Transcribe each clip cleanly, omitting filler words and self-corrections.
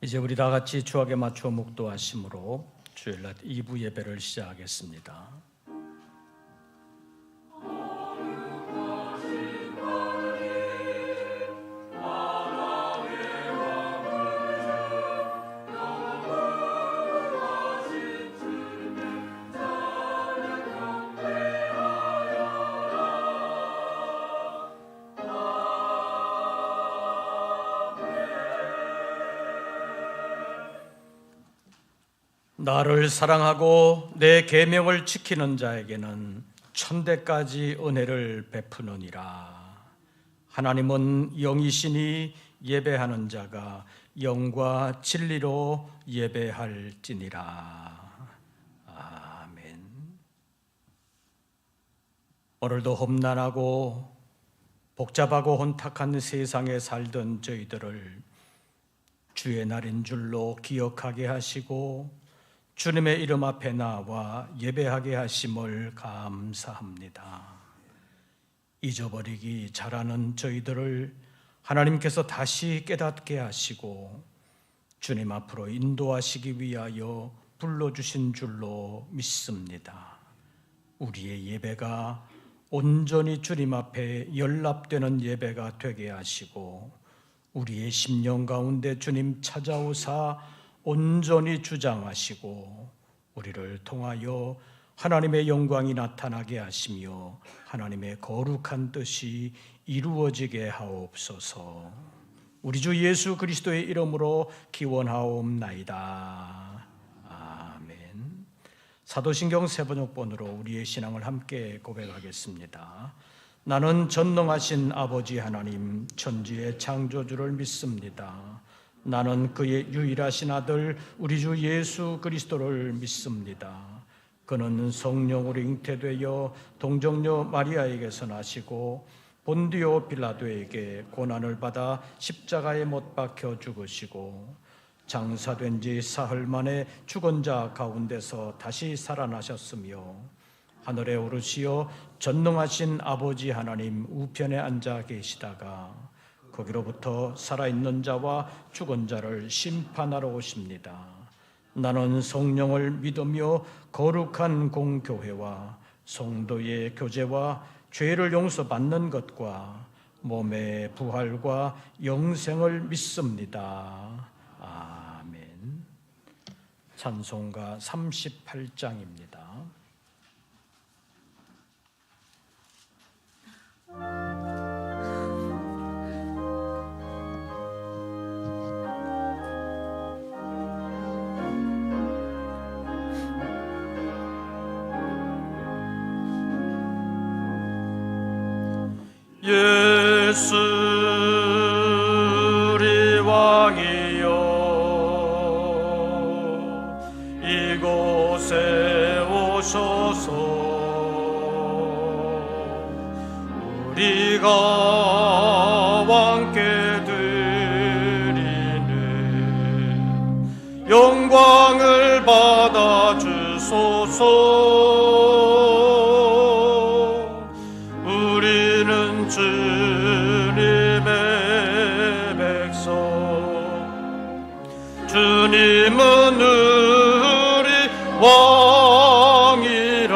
이제 우리 다 같이 주악에 맞추어 묵도하심으로 주일낮 2부 예배를 시작하겠습니다. 나를 사랑하고 내 계명을 지키는 자에게는 천대까지 은혜를 베푸느니라. 하나님은 영이시니 예배하는 자가 영과 진리로 예배할지니라. 아멘. 오늘도 험난하고 복잡하고 혼탁한 세상에 살던 저희들을 주의 날인 줄로 기억하게 하시고 주님의 이름 앞에 나와 예배하게 하심을 감사합니다. 잊어버리기 잘하는 저희들을 하나님께서 다시 깨닫게 하시고 주님 앞으로 인도하시기 위하여 불러주신 줄로 믿습니다. 우리의 예배가 온전히 주님 앞에 연락되는 예배가 되게 하시고 우리의 심령 가운데 주님 찾아오사 온전히 주장하시고 우리를 통하여 하나님의 영광이 나타나게 하시며 하나님의 거룩한 뜻이 이루어지게 하옵소서. 우리 주 예수 그리스도의 이름으로 기원하옵나이다. 아멘. 사도신경 3번역본으로 우리의 신앙을 함께 고백하겠습니다. 나는 전능하신 아버지 하나님 천지의 창조주를 믿습니다. 나는 그의 유일하신 아들 우리 주 예수 그리스도를 믿습니다. 그는 성령으로 잉태되어 동정녀 마리아에게서 나시고 본디오 빌라도에게 고난을 받아 십자가에 못 박혀 죽으시고 장사된 지 사흘 만에 죽은 자 가운데서 다시 살아나셨으며 하늘에 오르시어 전능하신 아버지 하나님 우편에 앉아 계시다가 거기로부터 살아있는 자와 죽은 자를 심판하러 오십니다. 나는 성령을 믿으며 거룩한 공교회와 성도의 교제와 죄를 용서받는 것과 몸의 부활과 영생을 믿습니다. 아멘. 찬송가 38장입니다. 예수 우리 왕이여 이곳에 오셔서 우리가 왕께 드리는 영광을 받아 주소서. 주님은 우리 왕이라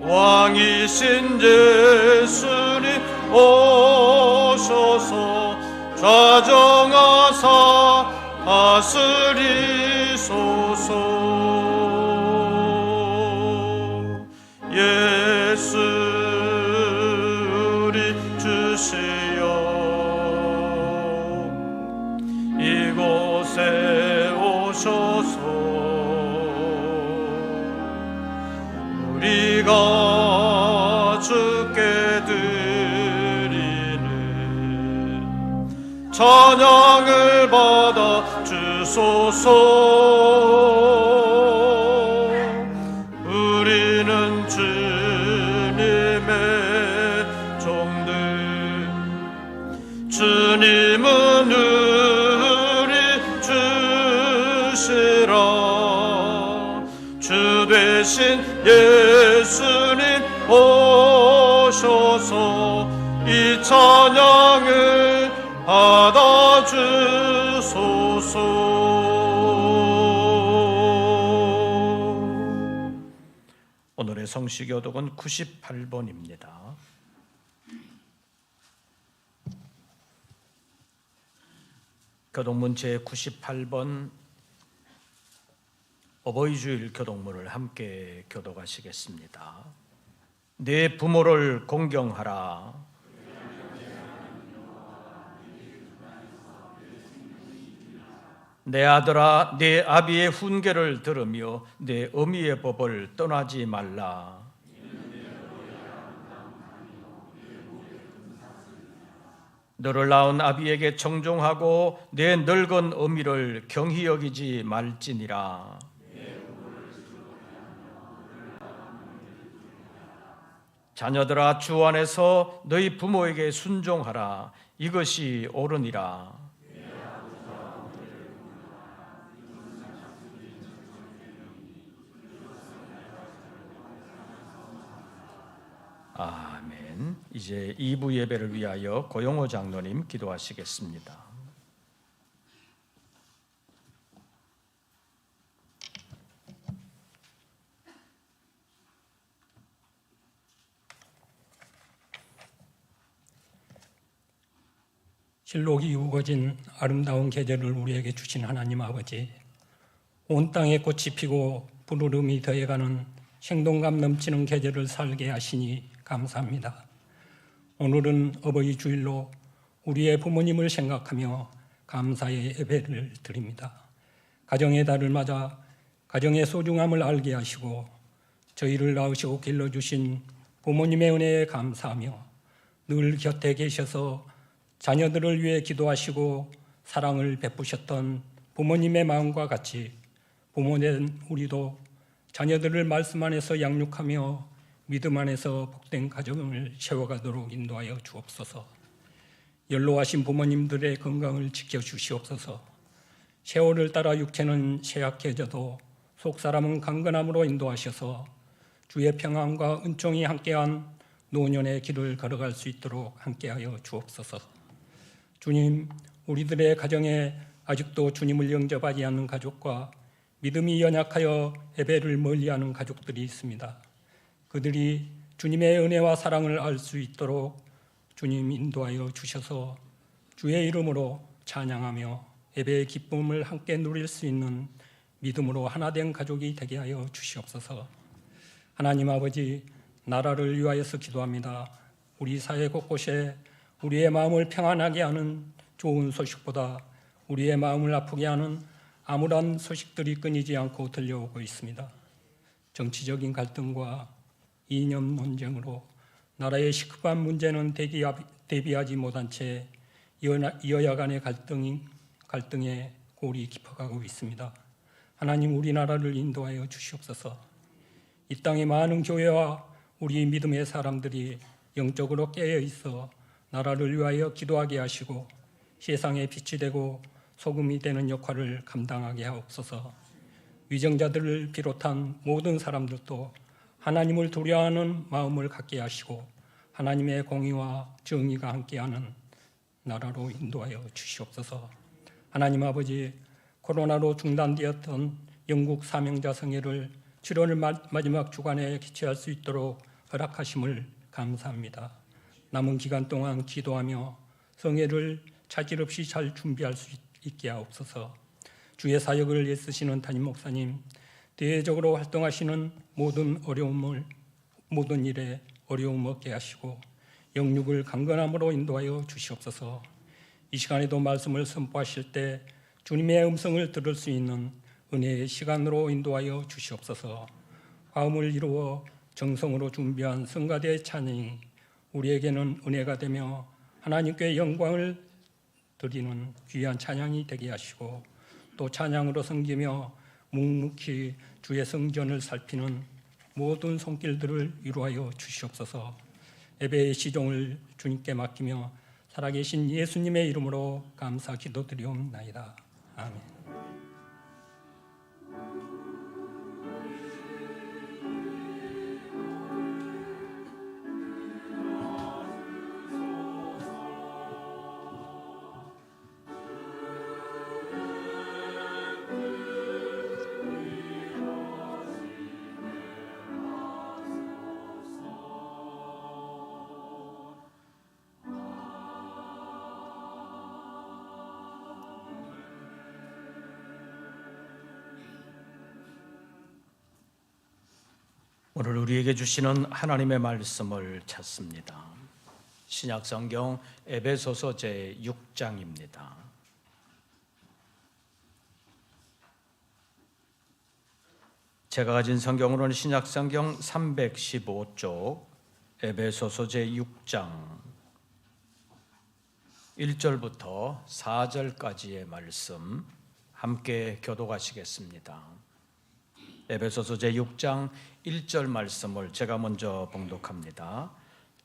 왕이신 예수님 오셔서 좌정하사 다스리소서. 예수 우리 주시여 이곳에 오셔서 우리가 주께 드리는 찬양을 받아 주소서. 우리는 주님의 종들 주님은 주 되신 예수님 오셔서 이 찬양을 받아주소서. 성시교독은 98번입니다. 교독문 제98번 어버이주일 교독문을 함께 교독하시겠습니다. 내 부모를 공경하라. 내 아들아, 내 아비의 훈계를 들으며 내 어미의 법을 떠나지 말라. 너를 낳은 아비에게 청종하고 내 늙은 어미를 경히 여기지 말지니라. 자녀들아, 주 안에서 너희 부모에게 순종하라. 이것이 옳으니라. 아멘. 이제 2부 예배를 위하여 고용호 장로님 기도하시겠습니다. 실록이 우거진 아름다운 계절을 우리에게 주신 하나님 아버지, 온 땅에 꽃이 피고 푸르름이 더해가는 생동감 넘치는 계절을 살게 하시니 감사합니다. 오늘은 어버이 주일로 우리의 부모님을 생각하며 감사의 예배를 드립니다. 가정의 달을 맞아 가정의 소중함을 알게 하시고 저희를 낳으시고 길러주신 부모님의 은혜에 감사하며 늘 곁에 계셔서 자녀들을 위해 기도하시고 사랑을 베푸셨던 부모님의 마음과 같이 부모된 우리도 자녀들을 말씀 안에서 양육하며 믿음 안에서 복된 가정을 세워가도록 인도하여 주옵소서. 연로하신 부모님들의 건강을 지켜주시옵소서. 세월을 따라 육체는 쇠약해져도 속사람은 강건함으로 인도하셔서 주의 평안과 은총이 함께한 노년의 길을 걸어갈 수 있도록 함께하여 주옵소서. 주님, 우리들의 가정에 아직도 주님을 영접하지 않는 가족과 믿음이 연약하여 예배를 멀리하는 가족들이 있습니다. 그들이 주님의 은혜와 사랑을 알 수 있도록 주님 인도하여 주셔서 주의 이름으로 찬양하며 예배의 기쁨을 함께 누릴 수 있는 믿음으로 하나된 가족이 되게 하여 주시옵소서. 하나님 아버지, 나라를 위하여서 기도합니다. 우리 사회 곳곳에 우리의 마음을 평안하게 하는 좋은 소식보다 우리의 마음을 아프게 하는 암울한 소식들이 끊이지 않고 들려오고 있습니다. 정치적인 갈등과 이념 논쟁으로 나라의 시급한 문제는 대비하지 못한 채 여야 간의 갈등에 골이 깊어가고 있습니다. 하나님, 우리나라를 인도하여 주시옵소서. 이 땅의 많은 교회와 우리 믿음의 사람들이 영적으로 깨어 있어 나라를 위하여 기도하게 하시고 세상의 빛이 되고 소금이 되는 역할을 감당하게 하옵소서. 위정자들을 비롯한 모든 사람들도 하나님을 두려워하는 마음을 갖게 하시고 하나님의 공의와 정의가 함께하는 나라로 인도하여 주시옵소서. 하나님 아버지, 코로나로 중단되었던 영국 사명자 성회를 7월 마지막 주간에 개최할 수 있도록 허락하심을 감사합니다. 남은 기간 동안 기도하며 성회를 차질 없이 잘 준비할 수 있게 하옵소서. 주의 사역을 애쓰시는 담임 목사님, 대외적으로 활동하시는 모든 일에 어려움 없게 하시고 영육을 강건함으로 인도하여 주시옵소서. 이 시간에도 말씀을 선포하실 때 주님의 음성을 들을 수 있는 은혜의 시간으로 인도하여 주시옵소서. 화음을 이루어 정성으로 준비한 성가대 찬양이 우리에게는 은혜가 되며 하나님께 영광을 드리는 귀한 찬양이 되게 하시고 또 찬양으로 섬기며 묵묵히 주의 성전을 살피는 모든 손길들을 위로하여 주시옵소서. 예배의 시종을 주님께 맡기며 살아계신 예수님의 이름으로 감사 기도드리옵나이다. 아멘. 오늘 우리에게 주시는 하나님의 말씀을 찾습니다. 신약성경 에베소서 제6장입니다. 제가 가진 성경으로는 신약성경 315쪽 에베소서 제6장 1절부터 4절까지의 말씀 함께 교독하시겠습니다. 에베소서 제6장 1절 말씀을 제가 먼저 봉독합니다.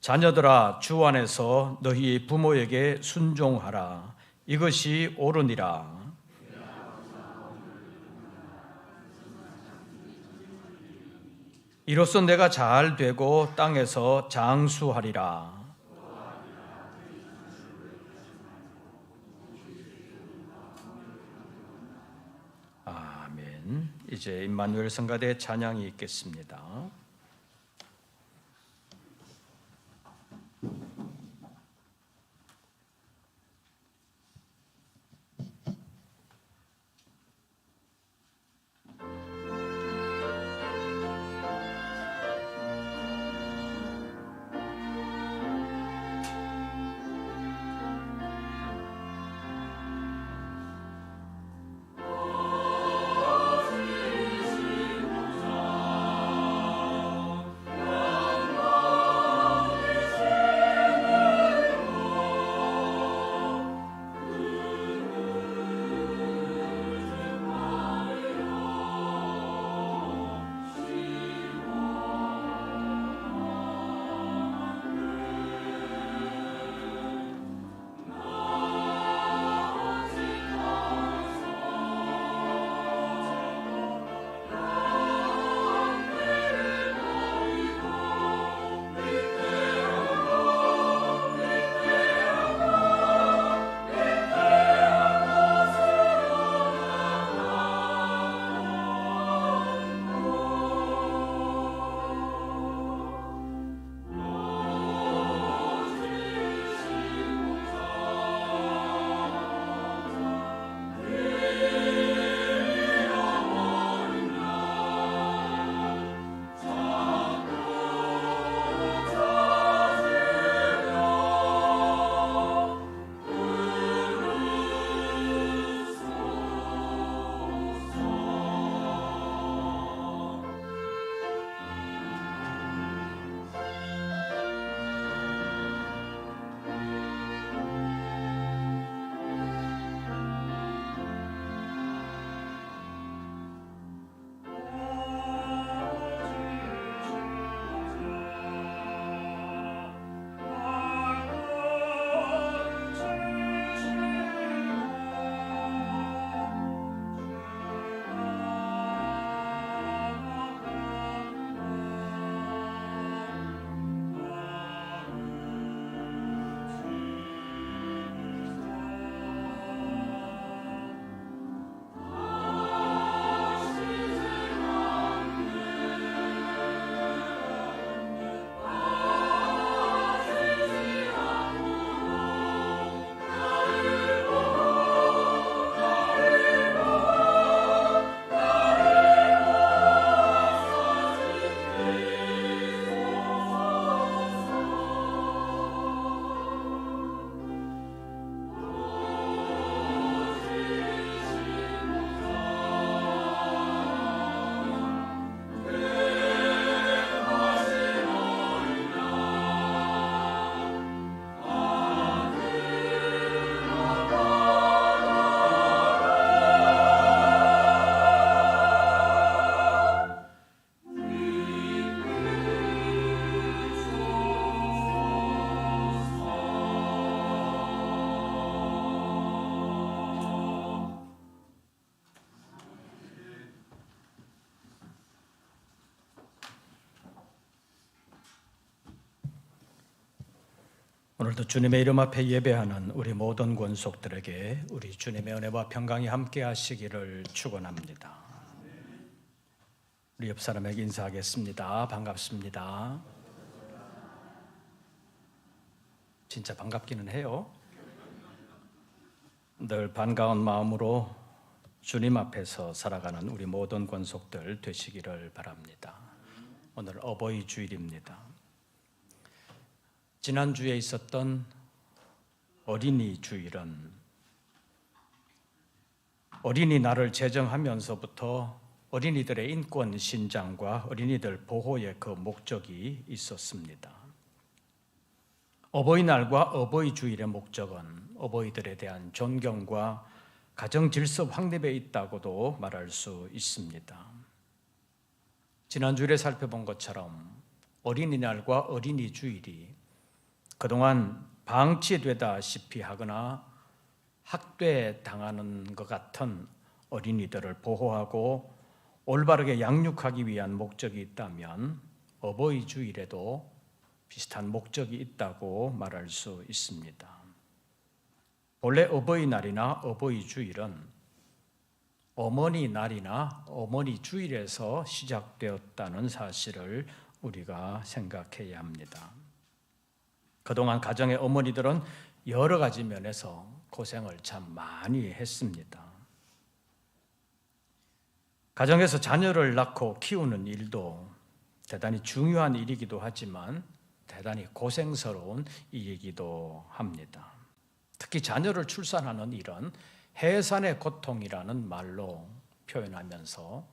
자녀들아, 주 안에서 너희 부모에게 순종하라. 이것이 옳으니라. 이로써 내가 잘 되고 땅에서 장수하리라. 아멘. 이제 임마누엘 성가대 찬양이 있겠습니다. 오늘도 주님의 이름 앞에 예배하는 우리 모든 권속들에게 우리 주님의 은혜와 평강이 함께 하시기를 축원합니다. 우리 옆 사람에게 인사하겠습니다. 반갑습니다. 진짜 반갑기는 해요. 늘 반가운 마음으로 주님 앞에서 살아가는 우리 모든 권속들 되시기를 바랍니다. 오늘 어버이 주일입니다. 지난주에 있었던 어린이 주일은 어린이날을 제정하면서부터 어린이들의 인권 신장과 어린이들 보호의 그 목적이 있었습니다. 어버이날과 어버이 주일의 목적은 어버이들에 대한 존경과 가정 질서 확립에 있다고도 말할 수 있습니다. 지난주에 살펴본 것처럼 어린이날과 어린이 주일이 그동안 방치되다시피 하거나 학대당하는 것 같은 어린이들을 보호하고 올바르게 양육하기 위한 목적이 있다면 어버이 주일에도 비슷한 목적이 있다고 말할 수 있습니다. 본래 어버이날이나 어버이 주일은 어머니 날이나 어머니 주일에서 시작되었다는 사실을 우리가 생각해야 합니다. 그동안 가정의 어머니들은 여러 가지 면에서 고생을 참 많이 했습니다. 가정에서 자녀를 낳고 키우는 일도 대단히 중요한 일이기도 하지만 대단히 고생스러운 일이기도 합니다. 특히 자녀를 출산하는 일은 해산의 고통이라는 말로 표현하면서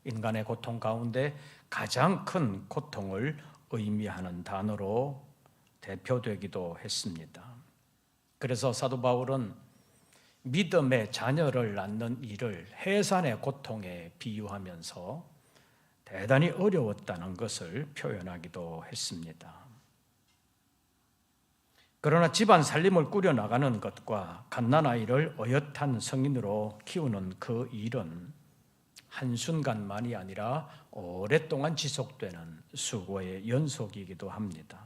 인간의 고통 가운데 가장 큰 고통을 의미하는 단어로 대표되기도 했습니다. 그래서 사도 바울은 믿음의 자녀를 낳는 일을 해산의 고통에 비유하면서 대단히 어려웠다는 것을 표현하기도 했습니다. 그러나 집안 살림을 꾸려나가는 것과 갓난아이를 어엿한 성인으로 키우는 그 일은 한순간만이 아니라 오랫동안 지속되는 수고의 연속이기도 합니다.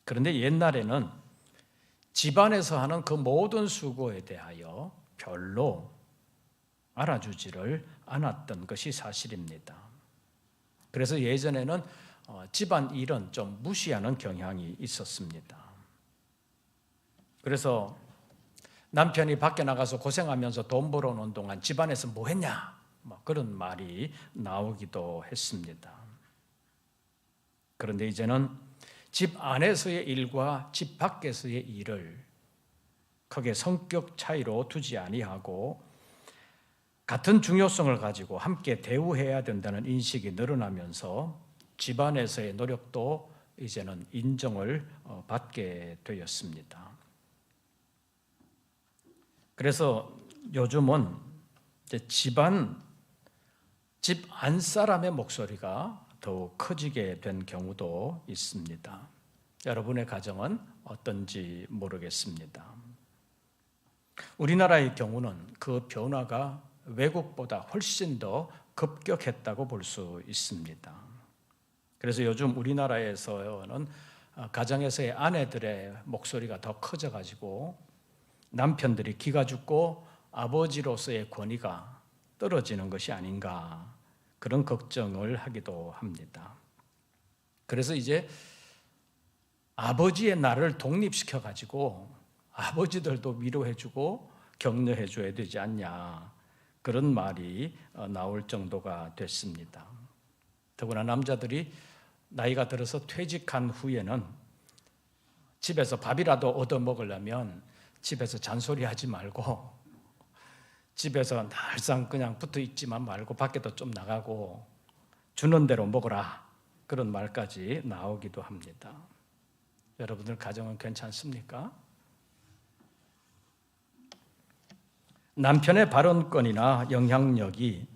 그런데 옛날에는 집안에서 하는 그 모든 수고에 대하여 별로 알아주지를 않았던 것이 사실입니다. 그래서 예전에는 집안 일은 좀 무시하는 경향이 있었습니다. 그래서 남편이 밖에 나가서 고생하면서 돈 벌어오는 동안 집안에서 뭐 했냐? 그런 말이 나오기도 했습니다. 그런데 이제는 집 안에서의 일과 집 밖에서의 일을 크게 성격 차이로 두지 아니하고 같은 중요성을 가지고 함께 대우해야 된다는 인식이 늘어나면서 집안에서의 노력도 이제는 인정을 받게 되었습니다. 그래서 요즘은 집 안사람의 목소리가 더욱 커지게 된 경우도 있습니다. 여러분의 가정은 어떤지 모르겠습니다. 우리나라의 경우는 그 변화가 외국보다 훨씬 더 급격했다고 볼 수 있습니다. 그래서 요즘 우리나라에서는 가정에서의 아내들의 목소리가 더 커져가지고 남편들이 기가 죽고 아버지로서의 권위가 떨어지는 것이 아닌가 그런 걱정을 하기도 합니다. 그래서 이제 아버지의 날을 독립시켜가지고 아버지들도 위로해주고 격려해줘야 되지 않냐 그런 말이 나올 정도가 됐습니다. 더구나 남자들이 나이가 들어서 퇴직한 후에는 집에서 밥이라도 얻어 먹으려면 집에서 잔소리하지 말고 집에서 날상 그냥 붙어 있지만 말고 밖에도 좀 나가고 주는 대로 먹어라 그런 말까지 나오기도 합니다. 여러분들 가정은 괜찮습니까? 남편의 발언권이나 영향력이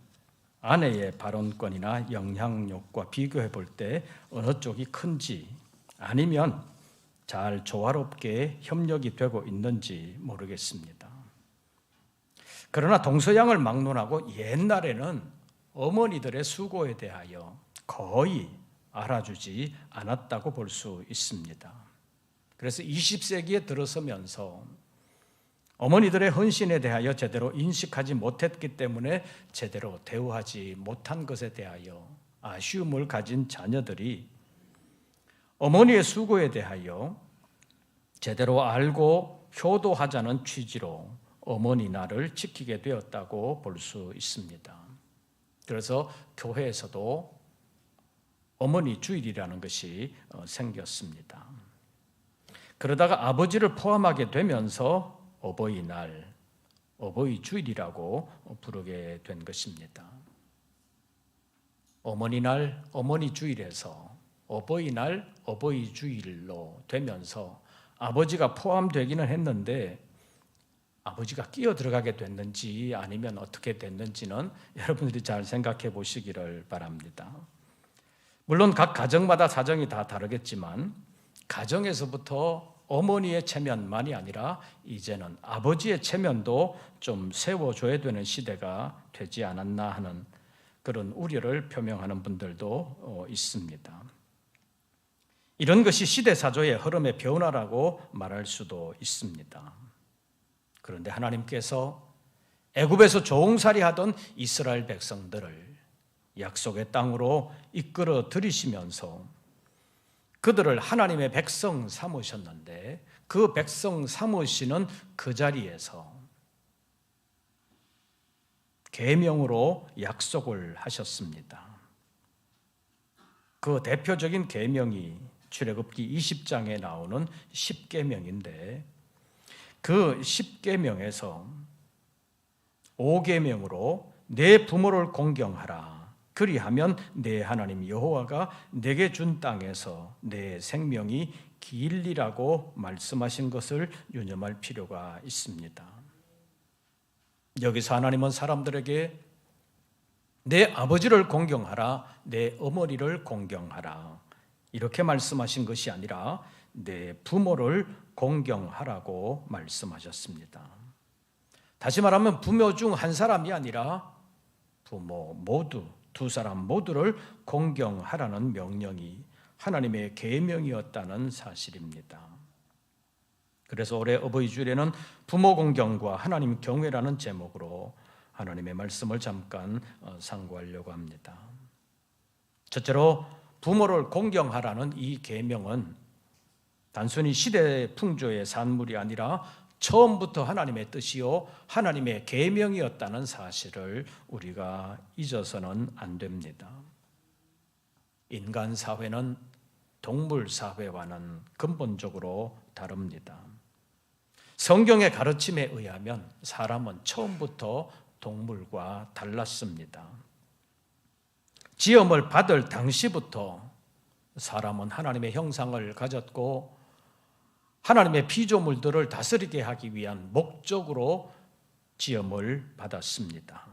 아내의 발언권이나 영향력과 비교해 볼 때 어느 쪽이 큰지 아니면 잘 조화롭게 협력이 되고 있는지 모르겠습니다. 그러나 동서양을 막론하고 옛날에는 어머니들의 수고에 대하여 거의 알아주지 않았다고 볼 수 있습니다. 그래서 20세기에 들어서면서 어머니들의 헌신에 대하여 제대로 인식하지 못했기 때문에 제대로 대우하지 못한 것에 대하여 아쉬움을 가진 자녀들이 어머니의 수고에 대하여 제대로 알고 효도하자는 취지로 어머니 날을 지키게 되었다고 볼 수 있습니다. 그래서 교회에서도 어머니 주일이라는 것이 생겼습니다. 그러다가 아버지를 포함하게 되면서 어버이날, 어버이 주일이라고 부르게 된 것입니다. 어머니날, 어머니 주일에서 어버이날, 어버이 주일로 되면서 아버지가 포함되기는 했는데 아버지가 끼어 들어가게 됐는지 아니면 어떻게 됐는지는 여러분들이 잘 생각해 보시기를 바랍니다. 물론 각 가정마다 사정이 다 다르겠지만 가정에서부터 어머니의 체면만이 아니라 이제는 아버지의 체면도 좀 세워줘야 되는 시대가 되지 않았나 하는 그런 우려를 표명하는 분들도 있습니다. 이런 것이 시대사조의 흐름의 변화라고 말할 수도 있습니다. 그런데 하나님께서 애굽에서 종살이하던 이스라엘 백성들을 약속의 땅으로 이끌어 들이시면서 그들을 하나님의 백성 삼으셨는데 그 백성 삼으시는 그 자리에서 계명으로 약속을 하셨습니다. 그 대표적인 계명이 출애굽기 20장에 나오는 10계명인데 그 10계명에서 5계명으로 내 부모를 공경하라. 그리하면 내 하나님 여호와가 내게 준 땅에서 내 생명이 길리라고 말씀하신 것을 유념할 필요가 있습니다. 여기서 하나님은 사람들에게 내 아버지를 공경하라, 내 어머니를 공경하라 이렇게 말씀하신 것이 아니라 내 부모를 공경하라고 말씀하셨습니다. 다시 말하면 부모 중 한 사람이 아니라 부모 모두, 두 사람 모두를 공경하라는 명령이 하나님의 계명이었다는 사실입니다. 그래서 올해 어버이 주일에는 부모 공경과 하나님 경외라는 제목으로 하나님의 말씀을 잠깐 상고하려고 합니다. 첫째로 부모를 공경하라는 이 계명은 단순히 시대 풍조의 산물이 아니라 처음부터 하나님의 뜻이요 하나님의 계명이었다는 사실을 우리가 잊어서는 안 됩니다. 인간 사회는 동물 사회와는 근본적으로 다릅니다. 성경의 가르침에 의하면 사람은 처음부터 동물과 달랐습니다. 지음을 받을 당시부터 사람은 하나님의 형상을 가졌고 하나님의 피조물들을 다스리게 하기 위한 목적으로 지음을 받았습니다.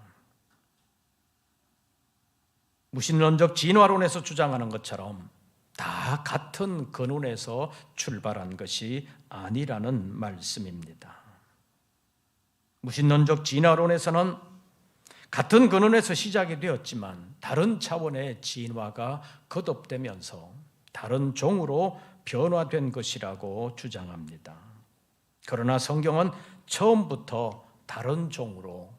무신론적 진화론에서 주장하는 것처럼 다 같은 근원에서 출발한 것이 아니라는 말씀입니다. 무신론적 진화론에서는 같은 근원에서 시작이 되었지만 다른 차원의 진화가 거듭되면서 다른 종으로 변화된 것이라고 주장합니다. 그러나 성경은 처음부터 다른 종으로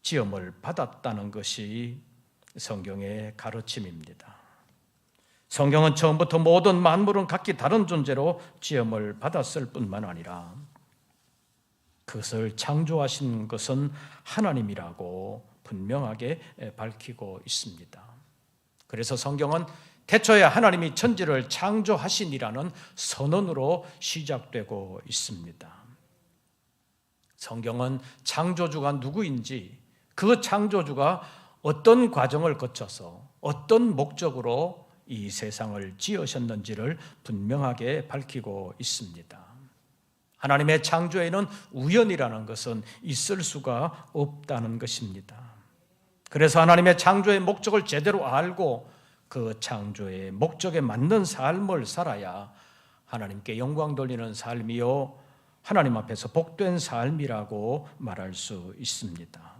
지음을 받았다는 것이 성경의 가르침입니다. 성경은 처음부터 모든 만물은 각기 다른 존재로 지음을 받았을 뿐만 아니라 그것을 창조하신 것은 하나님이라고 분명하게 밝히고 있습니다. 그래서 성경은 태초에 하나님이 천지를 창조하시니라는 선언으로 시작되고 있습니다. 성경은 창조주가 누구인지 그 창조주가 어떤 과정을 거쳐서 어떤 목적으로 이 세상을 지으셨는지를 분명하게 밝히고 있습니다. 하나님의 창조에는 우연이라는 것은 있을 수가 없다는 것입니다. 그래서 하나님의 창조의 목적을 제대로 알고 그 창조의 목적에 맞는 삶을 살아야 하나님께 영광 돌리는 삶이요 하나님 앞에서 복된 삶이라고 말할 수 있습니다.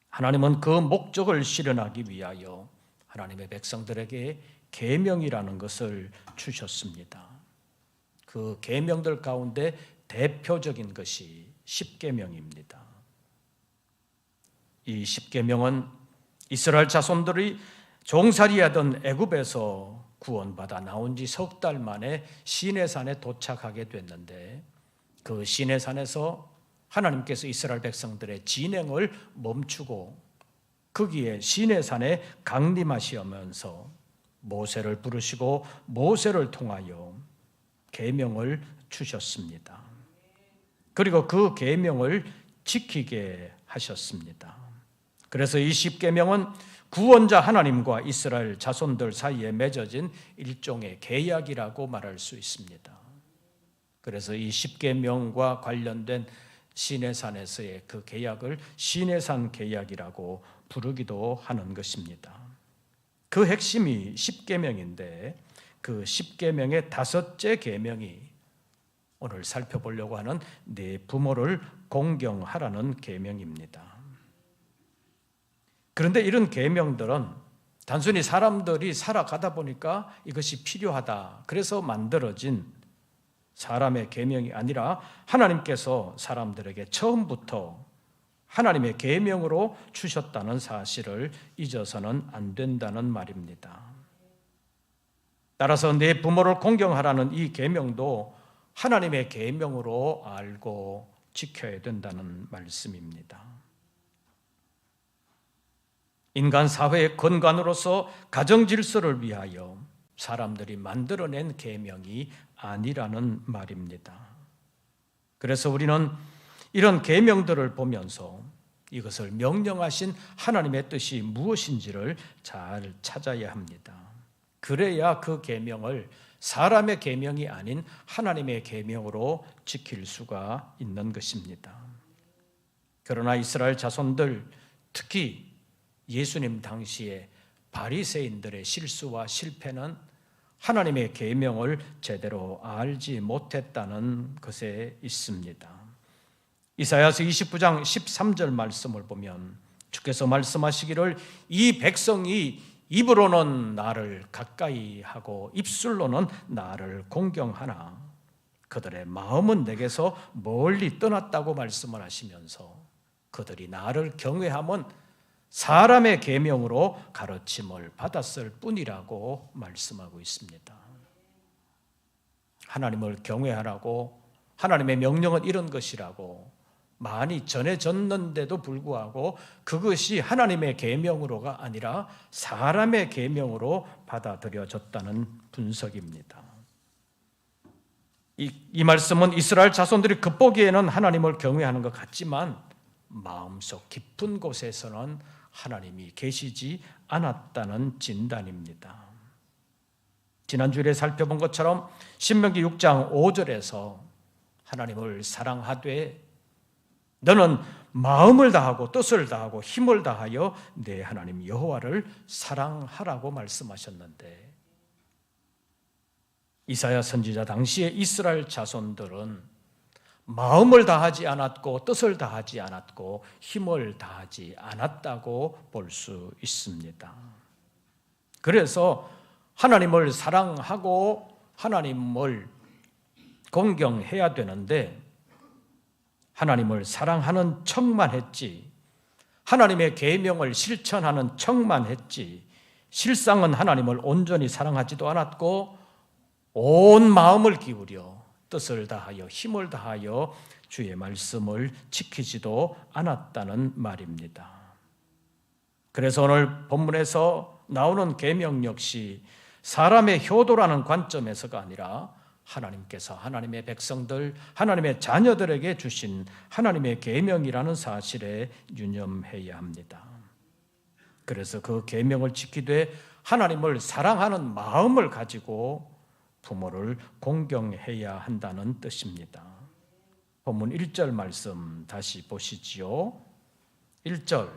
하나님은 그 목적을 실현하기 위하여 하나님의 백성들에게 계명이라는 것을 주셨습니다. 그 계명들 가운데 대표적인 것이 10계명입니다. 이 10계명은 이스라엘 자손들이 종살이하던 애굽에서 구원받아 나온 지 석 달 만에 시내산에 도착하게 됐는데 그 시내산에서 하나님께서 이스라엘 백성들의 진행을 멈추고 거기에 시내산에 강림하시면서 모세를 부르시고 모세를 통하여 계명을 주셨습니다. 그리고 그 계명을 지키게 하셨습니다. 그래서 이 십계명은 구원자 하나님과 이스라엘 자손들 사이에 맺어진 일종의 계약이라고 말할 수 있습니다. 그래서 이 십계명과 관련된 시내산에서의 그 계약을 시내산 계약이라고 부르기도 하는 것입니다. 그 핵심이 십계명인데 그 십계명의 다섯째 계명이 오늘 살펴보려고 하는 네 부모를 공경하라는 계명입니다. 그런데 이런 계명들은 단순히 사람들이 살아가다 보니까 이것이 필요하다, 그래서 만들어진 사람의 계명이 아니라 하나님께서 사람들에게 처음부터 하나님의 계명으로 주셨다는 사실을 잊어서는 안 된다는 말입니다. 따라서 내 부모를 공경하라는 이 계명도 하나님의 계명으로 알고 지켜야 된다는 말씀입니다. 인간 사회의 근간으로서 가정 질서를 위하여 사람들이 만들어낸 계명이 아니라는 말입니다. 그래서 우리는 이런 계명들을 보면서 이것을 명령하신 하나님의 뜻이 무엇인지를 잘 찾아야 합니다. 그래야 그 계명을 사람의 계명이 아닌 하나님의 계명으로 지킬 수가 있는 것입니다. 그러나 이스라엘 자손들, 특히 예수님 당시에 바리새인들의 실수와 실패는 하나님의 계명을 제대로 알지 못했다는 것에 있습니다. 이사야서 29장 13절 말씀을 보면 주께서 말씀하시기를 이 백성이 입으로는 나를 가까이 하고 입술로는 나를 공경하나 그들의 마음은 내게서 멀리 떠났다고 말씀을 하시면서 그들이 나를 경외함은 사람의 계명으로 가르침을 받았을 뿐이라고 말씀하고 있습니다. 하나님을 경외하라고, 하나님의 명령은 이런 것이라고 많이 전해졌는데도 불구하고 그것이 하나님의 계명으로가 아니라 사람의 계명으로 받아들여졌다는 분석입니다. 이 말씀은 이스라엘 자손들이 겉보기에는 하나님을 경외하는 것 같지만 마음속 깊은 곳에서는 하나님이 계시지 않았다는 진단입니다. 지난주에 살펴본 것처럼 신명기 6장 5절에서 하나님을 사랑하되 너는 마음을 다하고 뜻을 다하고 힘을 다하여 내 하나님 여호와를 사랑하라고 말씀하셨는데 이사야 선지자 당시에 이스라엘 자손들은 마음을 다하지 않았고 뜻을 다하지 않았고 힘을 다하지 않았다고 볼 수 있습니다. 그래서 하나님을 사랑하고 하나님을 공경해야 되는데 하나님을 사랑하는 척만 했지 하나님의 계명을 실천하는 척만 했지 실상은 하나님을 온전히 사랑하지도 않았고 온 마음을 기울여 뜻을 다하여 힘을 다하여 주의 말씀을 지키지도 않았다는 말입니다. 그래서 오늘 본문에서 나오는 계명 역시 사람의 효도라는 관점에서가 아니라 하나님께서 하나님의 백성들, 하나님의 자녀들에게 주신 하나님의 계명이라는 사실에 유념해야 합니다. 그래서 그 계명을 지키되 하나님을 사랑하는 마음을 가지고 부모를 공경해야 한다는 뜻입니다. 본문 1절 말씀 다시 보시지요. 1절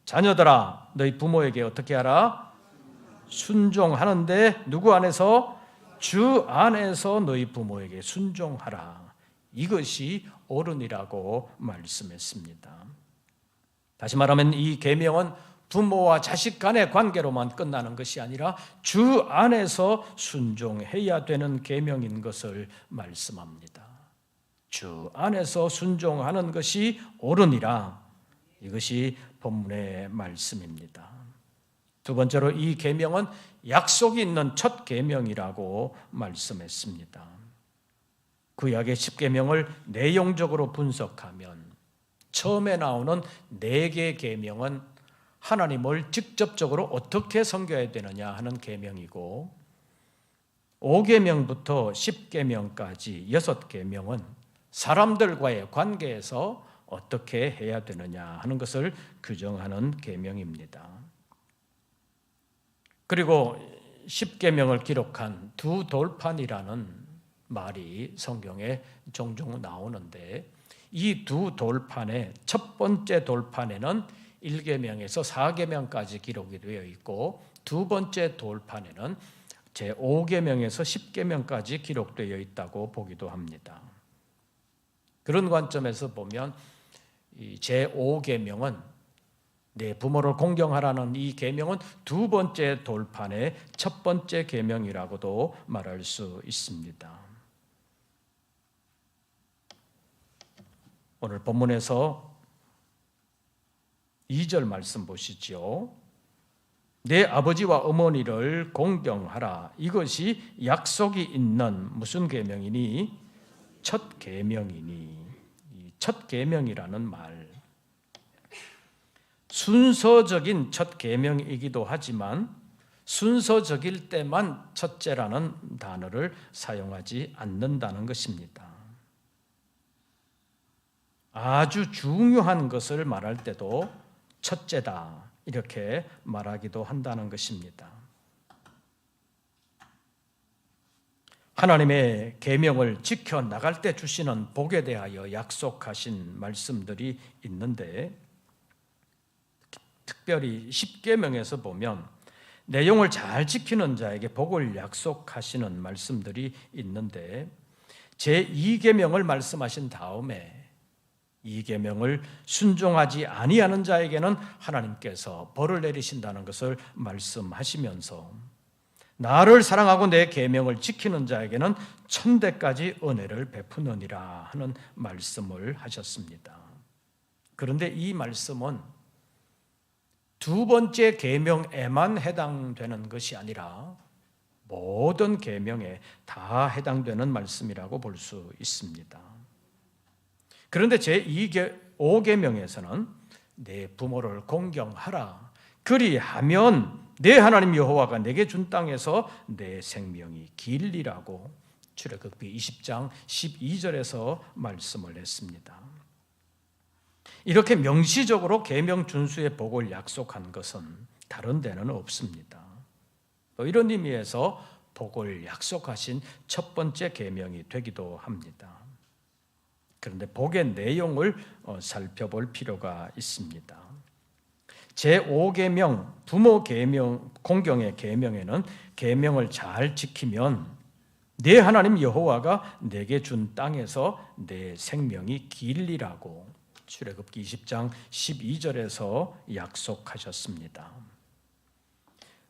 자녀들아 너희 부모에게 어떻게 하라? 순종하는데 누구 안에서? 주 안에서 너희 부모에게 순종하라. 이것이 옳으니라고 말씀했습니다. 다시 말하면 이 계명은 부모와 자식 간의 관계로만 끝나는 것이 아니라 주 안에서 순종해야 되는 계명인 것을 말씀합니다. 주 안에서 순종하는 것이 옳으니라. 이것이 본문의 말씀입니다. 두 번째로 이 계명은 약속이 있는 첫 계명이라고 말씀했습니다. 구약의 10계명을 내용적으로 분석하면 처음에 나오는 4개의 계명은 하나님을 직접적으로 어떻게 섬겨야 되느냐 하는 계명이고, 5계명부터 10계명까지 6계명은 사람들과의 관계에서 어떻게 해야 되느냐 하는 것을 규정하는 계명입니다. 그리고 10계명을 기록한 두 돌판이라는 말이 성경에 종종 나오는데, 이 두 돌판의 첫 번째 돌판에는 1계명에서 4계명까지 기록이 되어 있고, 두 번째 돌판에는 제5계명에서 10계명까지 기록되어 있다고 보기도 합니다. 그런 관점에서 보면 이 제5계명은 내 부모를 공경하라는 이 계명은 두 번째 돌판의 첫 번째 계명이라고도 말할 수 있습니다. 오늘 본문에서 2절 말씀 보시죠. 내 아버지와 어머니를 공경하라. 이것이 약속이 있는 무슨 계명이니? 첫 계명이니. 첫 계명이라는 말, 순서적인 첫 계명이기도 하지만 순서적일 때만 첫째라는 단어를 사용하지 않는다는 것입니다. 아주 중요한 것을 말할 때도 첫째다 이렇게 말하기도 한다는 것입니다. 하나님의 계명을 지켜나갈 때 주시는 복에 대하여 약속하신 말씀들이 있는데, 특별히 10계명에서 보면 내용을 잘 지키는 자에게 복을 약속하시는 말씀들이 있는데, 제2계명을 말씀하신 다음에 2계명을 순종하지 아니하는 자에게는 하나님께서 벌을 내리신다는 것을 말씀하시면서, 나를 사랑하고 내 계명을 지키는 자에게는 천대까지 은혜를 베푸느니라 하는 말씀을 하셨습니다. 그런데 이 말씀은 두 번째 계명에만 해당되는 것이 아니라 모든 계명에 다 해당되는 말씀이라고 볼 수 있습니다. 그런데 제5계명에서는 내 부모를 공경하라. 그리하면 내 하나님 여호와가 내게 준 땅에서 내 생명이 길리라고 출애굽기 20장 12절에서 말씀을 했습니다. 이렇게 명시적으로 계명 준수의 복을 약속한 것은 다른 데는 없습니다. 또 이런 의미에서 복을 약속하신 첫 번째 계명이 되기도 합니다. 그런데 복의 내용을 살펴볼 필요가 있습니다. 제5계명 부모 계명 공경의 계명에는 계명을 잘 지키면 내 하나님 여호와가 내게 준 땅에서 내 생명이 길리라고 출애굽기 20장 12절에서 약속하셨습니다.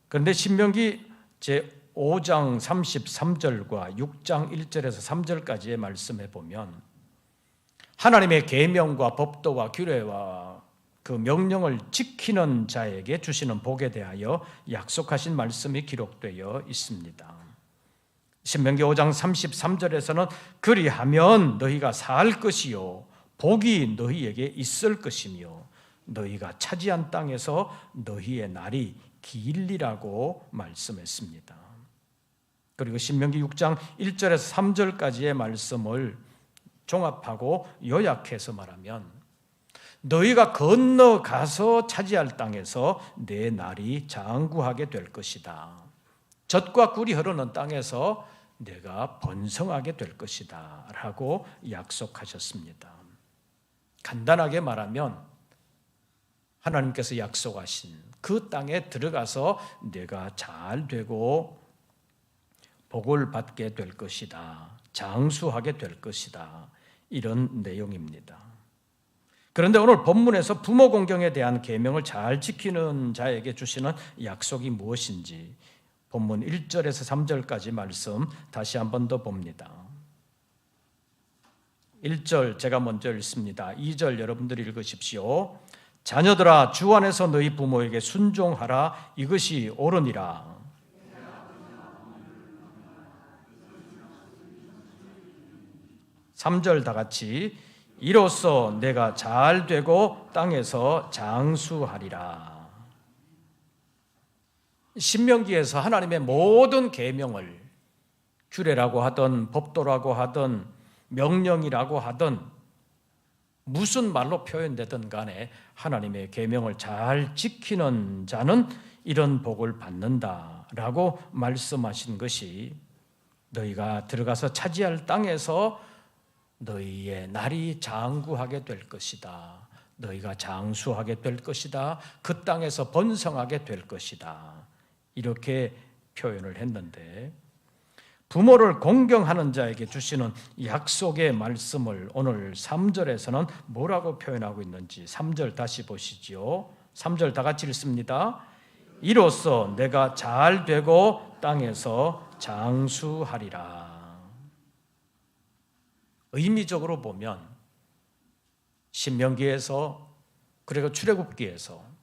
그런데 신명기 제5장 33절과 6장 1절에서 3절까지의 말씀에 보면 하나님의 계명과 법도와 규례와 그 명령을 지키는 자에게 주시는 복에 대하여 약속하신 말씀이 기록되어 있습니다. 신명기 5장 33절에서는 그리하면 너희가 살 것이요 복이 너희에게 있을 것이며 너희가 차지한 땅에서 너희의 날이 길리라고 말씀했습니다. 그리고 신명기 6장 1절에서 3절까지의 말씀을 종합하고 요약해서 말하면 너희가 건너가서 차지할 땅에서 내 날이 장구하게 될 것이다. 젖과 꿀이 흐르는 땅에서 내가 번성하게 될 것이다 라고 약속하셨습니다. 간단하게 말하면 하나님께서 약속하신 그 땅에 들어가서 내가 잘 되고 복을 받게 될 것이다. 장수하게 될 것이다. 이런 내용입니다. 그런데 오늘 본문에서 부모 공경에 대한 계명을 잘 지키는 자에게 주시는 약속이 무엇인지 본문 1절에서 3절까지 말씀 다시 한 번 더 봅니다. 1절 제가 먼저 읽습니다. 2절 여러분들이 읽으십시오. 자녀들아 주 안에서 너희 부모에게 순종하라. 이것이 옳으니라. 3절 다 같이 이로써 내가 잘 되고 땅에서 장수하리라. 신명기에서 하나님의 모든 계명을 규례라고 하든 법도라고 하든 명령이라고 하든 무슨 말로 표현되든 간에 하나님의 계명을 잘 지키는 자는 이런 복을 받는다라고 말씀하신 것이 너희가 들어가서 차지할 땅에서 너희의 날이 장구하게 될 것이다. 너희가 장수하게 될 것이다. 그 땅에서 번성하게 될 것이다. 이렇게 표현을 했는데 부모를 공경하는 자에게 주시는 약속의 말씀을 오늘 3절에서는 뭐라고 표현하고 있는지 3절 다시 보시지요. 3절 다 같이 읽습니다. 이로써 내가 잘 되고 땅에서 장수하리라. 의미적으로 보면 신명기에서 그리고 출애굽기에서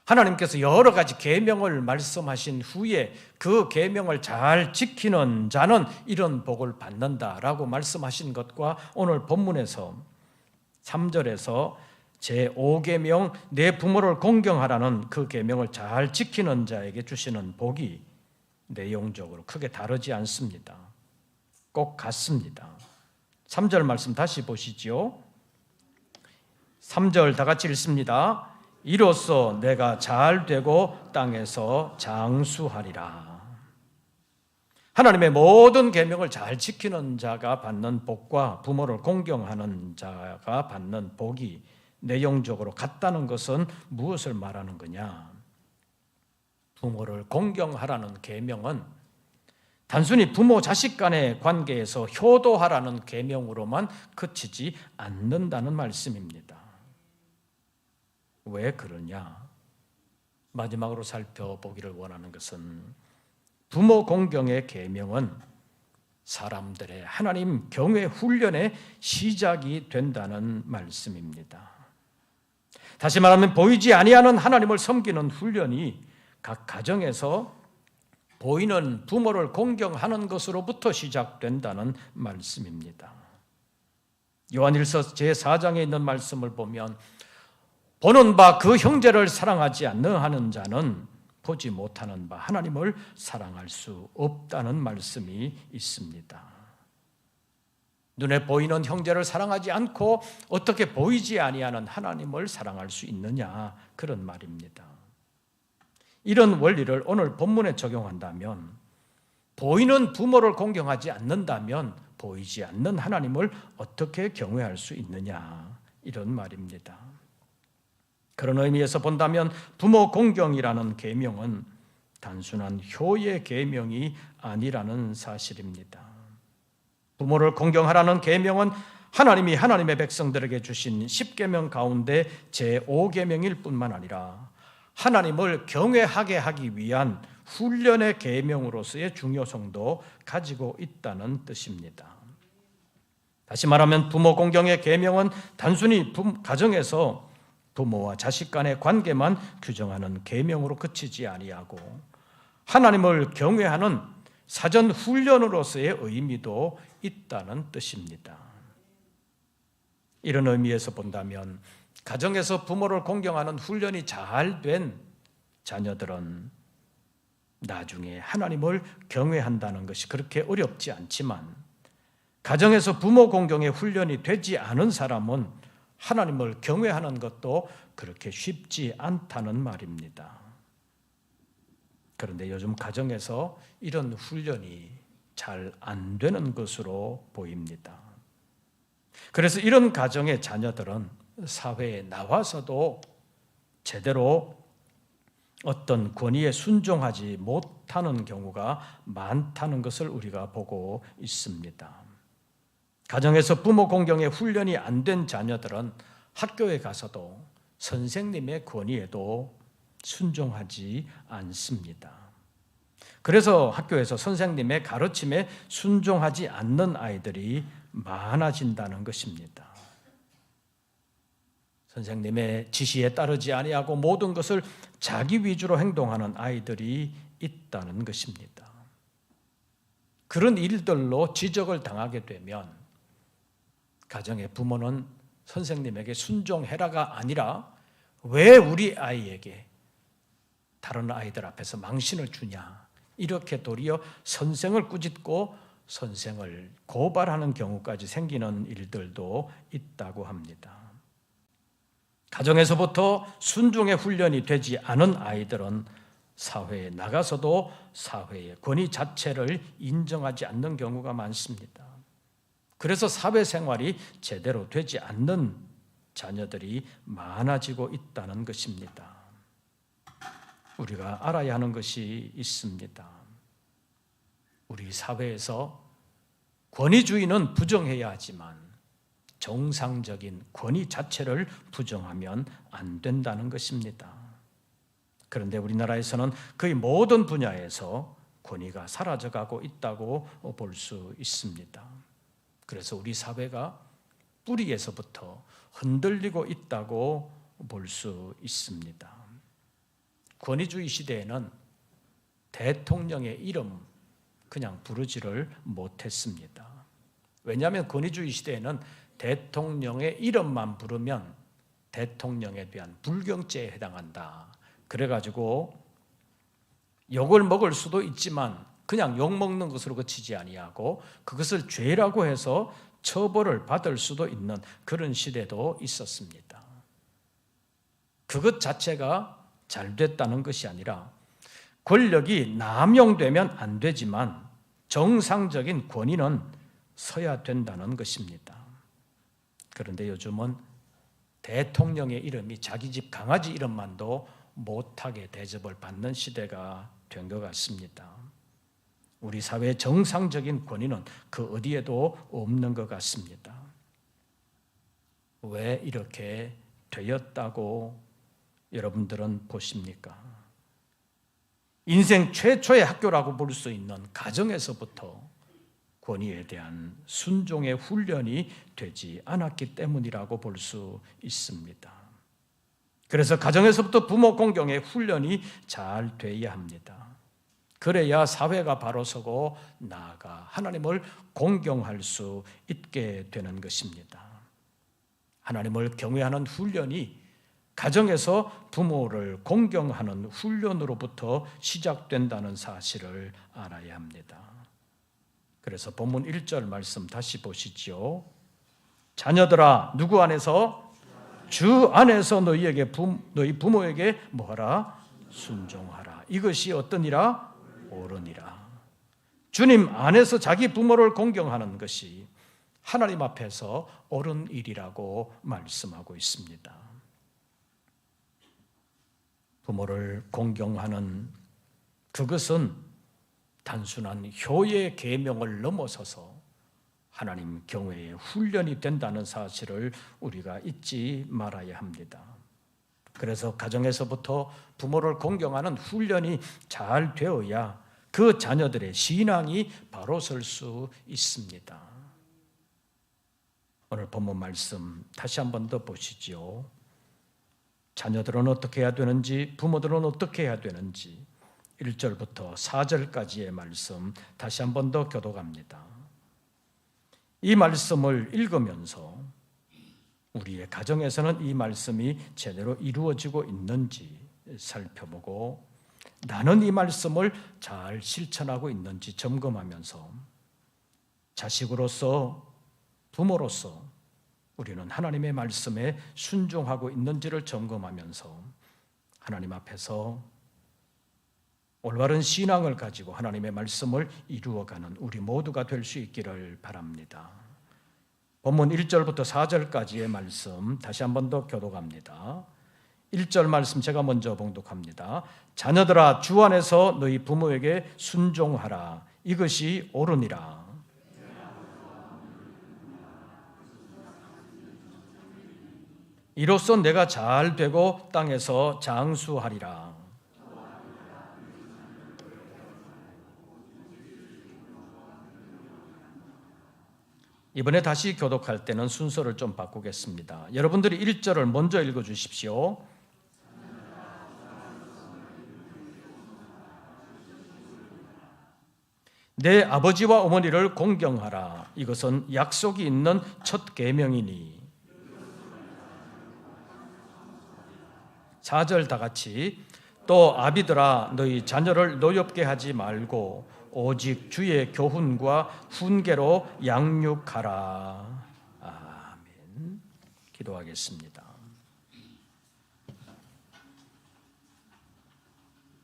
하나님께서 여러 가지 계명을 말씀하신 후에 그 계명을 잘 지키는 자는 이런 복을 받는다라고 말씀하신 것과 오늘 본문에서 3절에서 제5계명 내 부모를 공경하라는 그 계명을 잘 지키는 자에게 주시는 복이 내용적으로 크게 다르지 않습니다. 꼭 같습니다. 3절 말씀 다시 보시죠. 3절 다 같이 읽습니다. 이로써 내가 잘 되고 땅에서 장수하리라. 하나님의 모든 계명을 잘 지키는 자가 받는 복과 부모를 공경하는 자가 받는 복이 내용적으로 같다는 것은 무엇을 말하는 거냐? 부모를 공경하라는 계명은 단순히 부모 자식 간의 관계에서 효도하라는 계명으로만 그치지 않는다는 말씀입니다. 왜 그러냐? 마지막으로 살펴보기를 원하는 것은 부모 공경의 계명은 사람들의 하나님 경외 훈련의 시작이 된다는 말씀입니다. 다시 말하면 보이지 아니하는 하나님을 섬기는 훈련이 각 가정에서 보이는 부모를 공경하는 것으로부터 시작된다는 말씀입니다. 요한일서 제4장에 있는 말씀을 보면 보는 바 그 형제를 사랑하지 않는 자는 보지 못하는 바 하나님을 사랑할 수 없다는 말씀이 있습니다. 눈에 보이는 형제를 사랑하지 않고 어떻게 보이지 아니하는 하나님을 사랑할 수 있느냐, 그런 말입니다. 이런 원리를 오늘 본문에 적용한다면 보이는 부모를 공경하지 않는다면 보이지 않는 하나님을 어떻게 경외할 수 있느냐, 이런 말입니다. 그런 의미에서 본다면 부모 공경이라는 계명은 단순한 효의 계명이 아니라는 사실입니다. 부모를 공경하라는 계명은 하나님이 하나님의 백성들에게 주신 10계명 가운데 제5계명일 뿐만 아니라 하나님을 경외하게 하기 위한 훈련의 계명으로서의 중요성도 가지고 있다는 뜻입니다. 다시 말하면 부모 공경의 계명은 단순히 가정에서 부모와 자식 간의 관계만 규정하는 계명으로 그치지 아니하고 하나님을 경외하는 사전 훈련으로서의 의미도 있다는 뜻입니다. 이런 의미에서 본다면 가정에서 부모를 공경하는 훈련이 잘 된 자녀들은 나중에 하나님을 경외한다는 것이 그렇게 어렵지 않지만 가정에서 부모 공경의 훈련이 되지 않은 사람은 하나님을 경외하는 것도 그렇게 쉽지 않다는 말입니다. 그런데 요즘 가정에서 이런 훈련이 잘 안 되는 것으로 보입니다. 그래서 이런 가정의 자녀들은 사회에 나와서도 제대로 어떤 권위에 순종하지 못하는 경우가 많다는 것을 우리가 보고 있습니다. 가정에서 부모 공경의 훈련이 안 된 자녀들은 학교에 가서도 선생님의 권위에도 순종하지 않습니다. 그래서 학교에서 선생님의 가르침에 순종하지 않는 아이들이 많아진다는 것입니다. 선생님의 지시에 따르지 아니하고 모든 것을 자기 위주로 행동하는 아이들이 있다는 것입니다. 그런 일들로 지적을 당하게 되면 가정의 부모는 선생님에게 순종해라가 아니라 왜 우리 아이에게 다른 아이들 앞에서 망신을 주냐, 이렇게 도리어 선생을 꾸짖고 선생을 고발하는 경우까지 생기는 일들도 있다고 합니다. 가정에서부터 순종의 훈련이 되지 않은 아이들은 사회에 나가서도 사회의 권위 자체를 인정하지 않는 경우가 많습니다. 그래서 사회생활이 제대로 되지 않는 자녀들이 많아지고 있다는 것입니다. 우리가 알아야 하는 것이 있습니다. 우리 사회에서 권위주의는 부정해야 하지만 정상적인 권위 자체를 부정하면 안 된다는 것입니다. 그런데 우리나라에서는 거의 모든 분야에서 권위가 사라져가고 있다고 볼 수 있습니다. 그래서 우리 사회가 뿌리에서부터 흔들리고 있다고 볼 수 있습니다. 권위주의 시대에는 대통령의 이름 그냥 부르지를 못했습니다. 왜냐하면 권위주의 시대에는 대통령의 이름만 부르면 대통령에 대한 불경죄에 해당한다. 그래가지고 욕을 먹을 수도 있지만 그냥 욕 먹는 것으로 그치지 아니하고 그것을 죄라고 해서 처벌을 받을 수도 있는 그런 시대도 있었습니다. 그것 자체가 잘 됐다는 것이 아니라 권력이 남용되면 안 되지만 정상적인 권위는 서야 된다는 것입니다. 그런데 요즘은 대통령의 이름이 자기 집 강아지 이름만도 못하게 대접을 받는 시대가 된 것 같습니다. 우리 사회의 정상적인 권위는 그 어디에도 없는 것 같습니다. 왜 이렇게 되었다고 여러분들은 보십니까? 인생 최초의 학교라고 볼 수 있는 가정에서부터 권위에 대한 순종의 훈련이 되지 않았기 때문이라고 볼 수 있습니다. 그래서 가정에서부터 부모 공경의 훈련이 잘 돼야 합니다. 그래야 사회가 바로 서고 나아가 하나님을 공경할 수 있게 되는 것입니다. 하나님을 경외하는 훈련이 가정에서 부모를 공경하는 훈련으로부터 시작된다는 사실을 알아야 합니다. 그래서 본문 1절 말씀 다시 보시죠. 자녀들아, 누구 안에서? 주 안에서 너희 부모에게 뭐하라? 순종하라. 이것이 어떠니라? 옳으니라. 주님 안에서 자기 부모를 공경하는 것이 하나님 앞에서 옳은 일이라고 말씀하고 있습니다. 부모를 공경하는 그것은 단순한 효의 계명을 넘어서서 하나님 경외의 훈련이 된다는 사실을 우리가 잊지 말아야 합니다. 그래서 가정에서부터 부모를 공경하는 훈련이 잘 되어야 그 자녀들의 신앙이 바로 설 수 있습니다. 오늘 본문 말씀 다시 한 번 더 보시죠. 자녀들은 어떻게 해야 되는지, 부모들은 어떻게 해야 되는지 1절부터 4절까지의 말씀 다시 한 번 더 교독합니다. 이 말씀을 읽으면서 우리의 가정에서는 이 말씀이 제대로 이루어지고 있는지 살펴보고 나는 이 말씀을 잘 실천하고 있는지 점검하면서 자식으로서 부모로서 우리는 하나님의 말씀에 순종하고 있는지를 점검하면서 하나님 앞에서 올바른 신앙을 가지고 하나님의 말씀을 이루어가는 우리 모두가 될 수 있기를 바랍니다. 본문 1절부터 4절까지의 말씀 다시 한 번 더 교독합니다. 1절 말씀 제가 먼저 봉독합니다. 자녀들아, 주 안에서 너희 부모에게 순종하라. 이것이 옳으니라. 이로써 내가 잘 되고 땅에서 장수하리라. 이번에 다시 교독할 때는 순서를 좀 바꾸겠습니다. 여러분들이 1절을 먼저 읽어주십시오. 내 아버지와 어머니를 공경하라. 이것은 약속이 있는 첫 계명이니. 4절 다 같이. 또 아비들아 너희 자녀를 노엽게 하지 말고 오직 주의 교훈과 훈계로 양육하라. 아멘. 기도하겠습니다.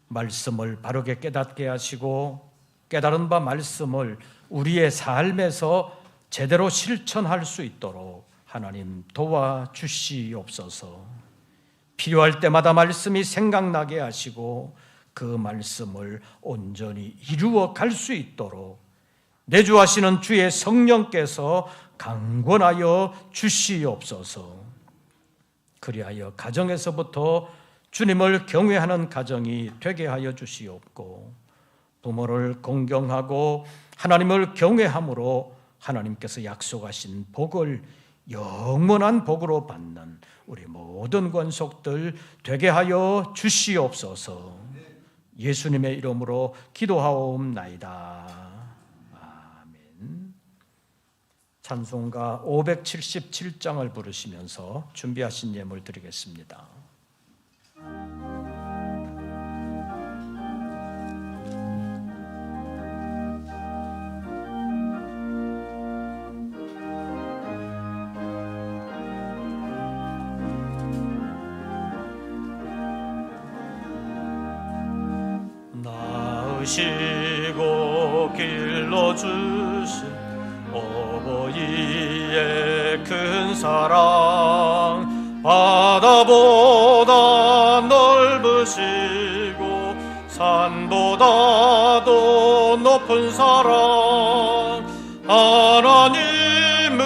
말씀을 바르게 깨닫게 하시고 깨달은 바 말씀을 우리의 삶에서 제대로 실천할 수 있도록 하나님 도와주시옵소서. 필요할 때마다 말씀이 생각나게 하시고 그 말씀을 온전히 이루어 갈 수 있도록 내주하시는 주의 성령께서 강권하여 주시옵소서. 그리하여 가정에서부터 주님을 경외하는 가정이 되게 하여 주시옵고 부모를 공경하고 하나님을 경외함으로 하나님께서 약속하신 복을 영원한 복으로 받는 우리 모든 권속들 되게 하여 주시옵소서. 예수님의 이름으로 기도하옵나이다. 아멘. 찬송가 577장을 부르시면서 준비하신 예물 드리겠습니다. 나으시고 길러주신 어버이의 큰 사랑 바다보다 넓으시고 산보다도 높은 사랑 하나님을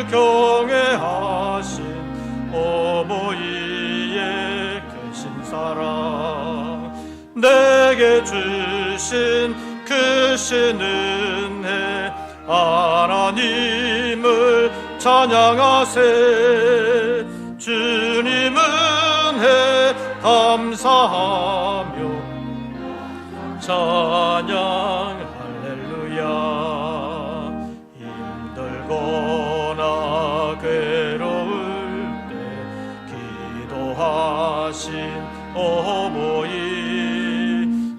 경외하신 어버이의 크신 사랑 내게 주신 크신 은혜 하나님을 찬양하세. 주님 은혜 감사하며 찬양 할렐루야. 힘들거나 괴로울 때 기도하신 어버이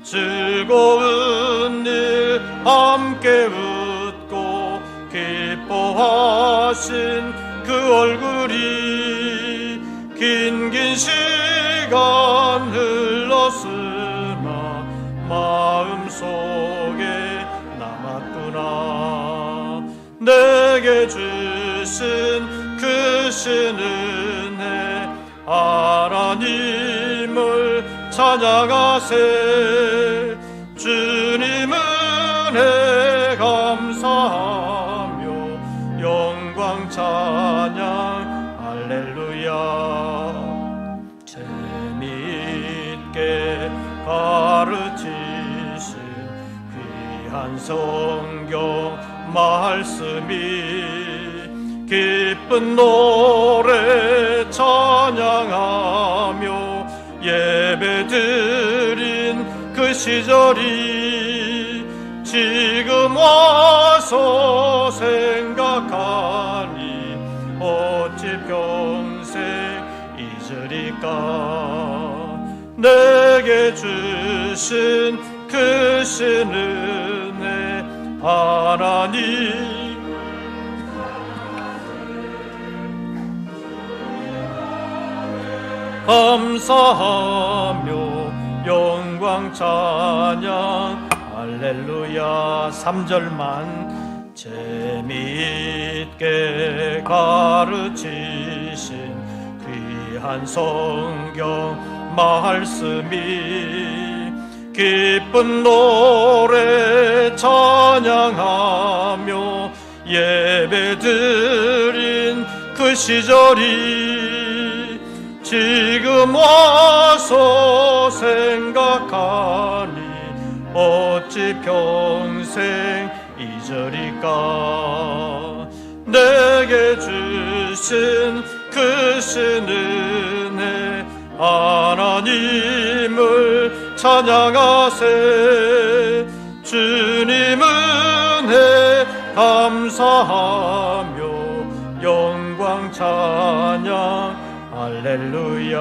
즐거운 일 함께 웃고 기뻐하신 그 얼굴이 긴 시간 흘렀으나 마음속에 남았구나. 내게 주신 크신 은혜 하나님을 찬양하세. 주님 은혜 감사하며 영광 찬양 할렐루야. 재미있게 가르치신 귀한 성경 말씀이 기쁜 노래 찬양하며 예배드린 그 시절이 지금 와서 생각하니 어찌 평생 잊으리까. 내게 주신 크신 은혜 하나님 감사하며 영광 찬양 할렐루야. 3절만 재미있게 가르치신 귀한 성경 말씀이 기쁜 노래 찬양하며 예배드린 그 시절이 지금 와서 생각하니 어찌 평생 잊으리까. 내게 주신 크신 은혜 하나님을 찬양하세. 주님 은혜 감사하며 영광 찬양 할렐루야.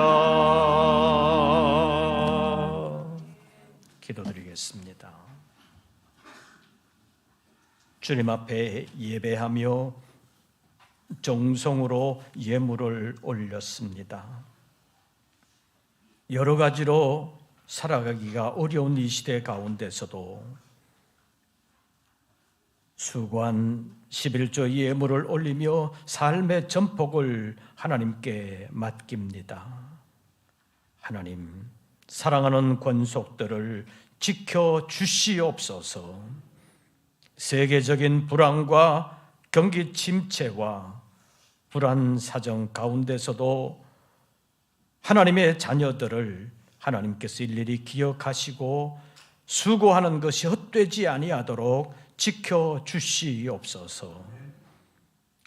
주님 앞에 예배하며 정성으로 예물을 올렸습니다. 여러 가지로 살아가기가 어려운 이 시대 가운데서도 수고한 11조 예물을 올리며 삶의 전폭을 하나님께 맡깁니다. 하나님, 사랑하는 권속들을 지켜주시옵소서. 세계적인 불황과 경기 침체와 불안 사정 가운데서도 하나님의 자녀들을 하나님께서 일일이 기억하시고 수고하는 것이 헛되지 아니하도록 지켜주시옵소서.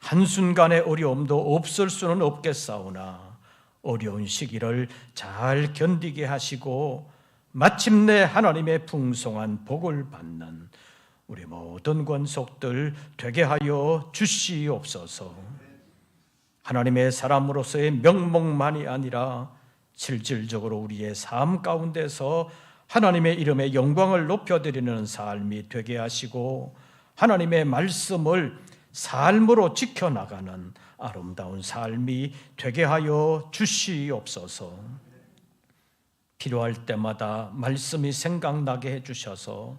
한순간의 어려움도 없을 수는 없겠사오나 어려운 시기를 잘 견디게 하시고 마침내 하나님의 풍성한 복을 받는 우리 모든 권속들 되게 하여 주시옵소서. 하나님의 사람으로서의 명목만이 아니라 실질적으로 우리의 삶 가운데서 하나님의 이름의 영광을 높여드리는 삶이 되게 하시고 하나님의 말씀을 삶으로 지켜나가는 아름다운 삶이 되게 하여 주시옵소서. 필요할 때마다 말씀이 생각나게 해주셔서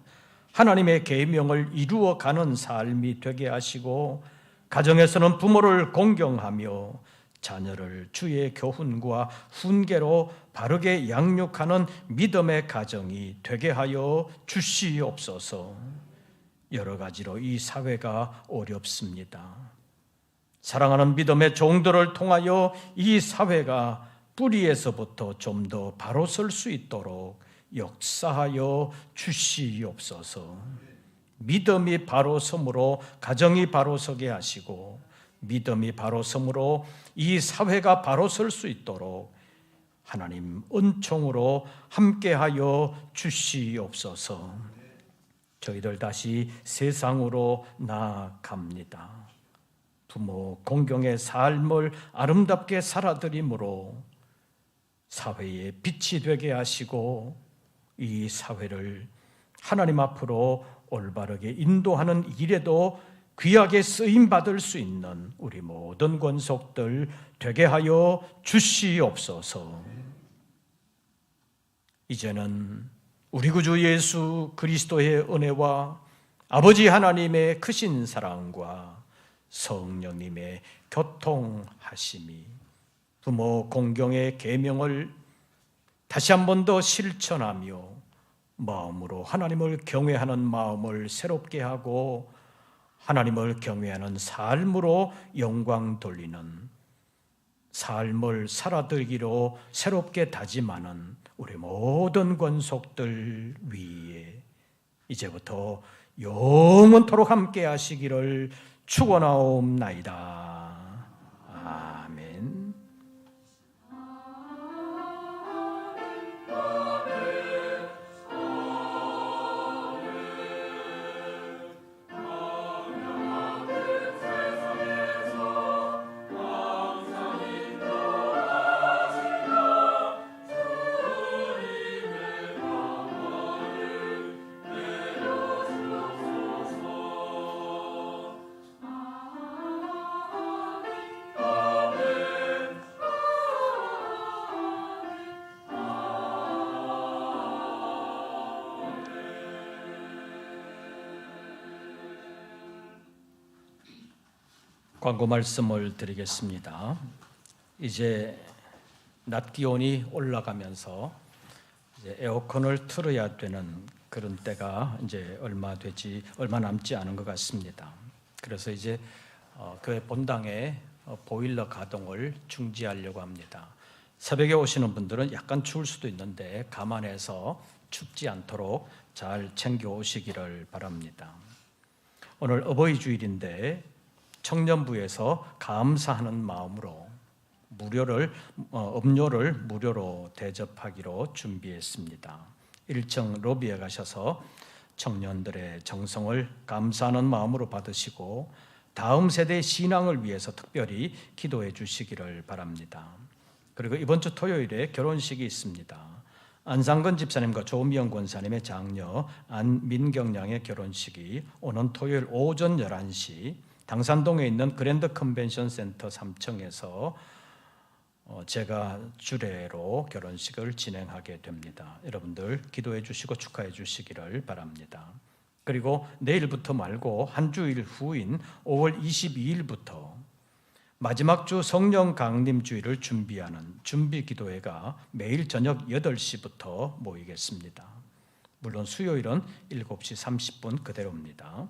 하나님의 계명을 이루어가는 삶이 되게 하시고 가정에서는 부모를 공경하며 자녀를 주의 교훈과 훈계로 바르게 양육하는 믿음의 가정이 되게 하여 주시옵소서. 여러 가지로 이 사회가 어렵습니다. 사랑하는 믿음의 종들을 통하여 이 사회가 뿌리에서부터 좀 더 바로 설 수 있도록 역사하여 주시옵소서. 믿음이 바로 섬으로 가정이 바로 서게 하시고 믿음이 바로 섬으로 이 사회가 바로 설 수 있도록 하나님 은총으로 함께하여 주시옵소서. 저희들 다시 세상으로 나아갑니다. 부모 공경의 삶을 아름답게 살아드림으로 사회의 빛이 되게 하시고 이 사회를 하나님 앞으로 올바르게 인도하는 일에도 귀하게 쓰임받을 수 있는 우리 모든 권속들 되게 하여 주시옵소서. 이제는 우리 구주 예수 그리스도의 은혜와 아버지 하나님의 크신 사랑과 성령님의 교통하심이 부모 공경의 계명을 다시 한 번 더 실천하며 마음으로 하나님을 경외하는 마음을 새롭게 하고 하나님을 경외하는 삶으로 영광 돌리는 삶을 살아들기로 새롭게 다짐하는 우리 모든 권속들 위에 이제부터 영원토록 함께 하시기를 축원하옵나이다. 아멘. 광고 말씀을 드리겠습니다. 이제 낮 기온이 올라가면서 이제 에어컨을 틀어야 되는 그런 때가 이제 얼마 남지 않은 것 같습니다. 그래서 이제 그 본당에 보일러 가동을 중지하려고 합니다. 새벽에 오시는 분들은 약간 추울 수도 있는데 감안해서 춥지 않도록 잘 챙겨 오시기를 바랍니다. 오늘 어버이 주일인데 청년부에서 감사하는 마음으로 음료를 무료로 대접하기로 준비했습니다. 1층 로비에 가셔서 청년들의 정성을 감사하는 마음으로 받으시고 다음 세대의 신앙을 위해서 특별히 기도해 주시기를 바랍니다. 그리고 이번 주 토요일에 결혼식이 있습니다. 안상근 집사님과 조미영 권사님의 장녀 안민경 양의 결혼식이 오는 토요일 오전 11시 당산동에 있는 그랜드 컨벤션 센터 3층에서 제가 주례로 결혼식을 진행하게 됩니다. 여러분들 기도해 주시고 축하해 주시기를 바랍니다. 그리고 내일부터 말고 한 주일 후인 5월 22일부터 마지막 주 성령 강림 주일을 준비하는 준비 기도회가 매일 저녁 8시부터 모이겠습니다. 물론 수요일은 7시 30분 그대로입니다.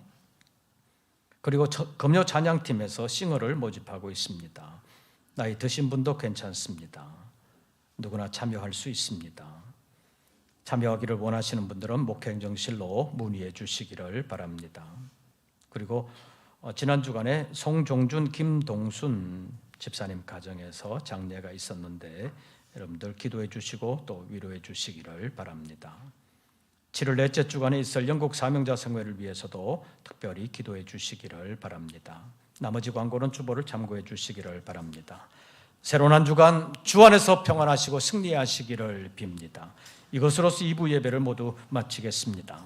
그리고 금요 찬양팀에서 싱어를 모집하고 있습니다. 나이 드신 분도 괜찮습니다. 누구나 참여할 수 있습니다. 참여하기를 원하시는 분들은 목회행정실로 문의해 주시기를 바랍니다. 그리고 지난 주간에 송종준, 김동순 집사님 가정에서 장례가 있었는데 여러분들 기도해 주시고 또 위로해 주시기를 바랍니다. 7월 넷째 주간에 있을 영국 사명자 성회를 위해서도 특별히 기도해 주시기를 바랍니다. 나머지 광고는 주보를 참고해 주시기를 바랍니다. 새로운 한 주간 주 안에서 평안하시고 승리하시기를 빕니다. 이것으로서 2부 예배를 모두 마치겠습니다.